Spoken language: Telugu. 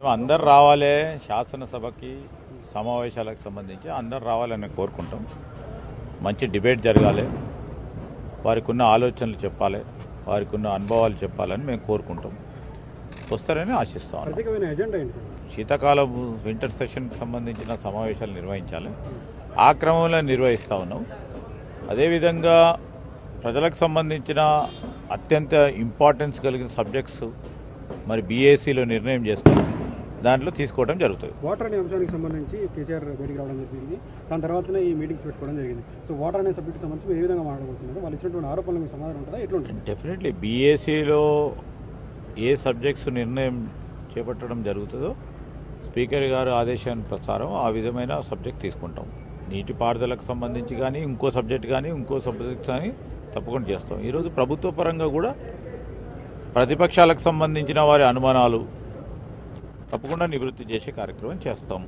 అందరు రావాలి, శాసనసభకి సమావేశాలకు సంబంధించి అందరు రావాలని కోరుకుంటాం. మంచి డిబేట్ జరగాలి, వారికి ఉన్న ఆలోచనలు చెప్పాలి, వారికి ఉన్న అనుభవాలు చెప్పాలని మేము కోరుకుంటాం. వస్తారని ఆశిస్తాం. శీతాకాల వింటర్ సెషన్కి సంబంధించిన సమావేశాలు నిర్వహించాలి, ఆ క్రమంలో నిర్వహిస్తూ ఉన్నాం. అదేవిధంగా ప్రజలకు సంబంధించిన అత్యంత ఇంపార్టెన్స్ కలిగిన సబ్జెక్ట్స్ మరి బీఏసీలో నిర్ణయం చేసుకుని దాంట్లో తీసుకోవడం జరుగుతుంది. వాటర్ అనే అంశానికి సంబంధించి కేసీఆర్ బయటికి రావడం జరిగింది, దాని తర్వాతనే ఈ మీటింగ్స్ పెట్టుకోవడం జరిగింది. సో వాటర్ అనే సబ్జెక్ట్ సంబంధించి ఏ విధంగా మాట్లాడుకుంటున్నారు, వాళ్ళు ఇచ్చినటువంటి ఆరోపణలు మీకు సమాధానం ఉంటుందా, ఎట్లుంటుంది? డెఫినెట్లీ బీఏసీలో ఏ సబ్జెక్ట్స్ నిర్ణయం చేపట్టడం జరుగుతుందో స్పీకర్ గారు ఆదేశాన్ని ప్రకారం ఆ విధమైన సబ్జెక్ట్ తీసుకుంటాం. నీటిపారుదలకు సంబంధించి కానీ ఇంకో సబ్జెక్ట్ కానీ ఇంకో సబ్జెక్ట్ కానీ తప్పకుండా చేస్తాం. ఈరోజు ప్రభుత్వ పరంగా కూడా ప్రతిపక్షాలకు సంబంధించిన వారి అనుమానాలు తప్పకుండా నివృత్తి చేసే కార్యక్రమం చేస్తాం.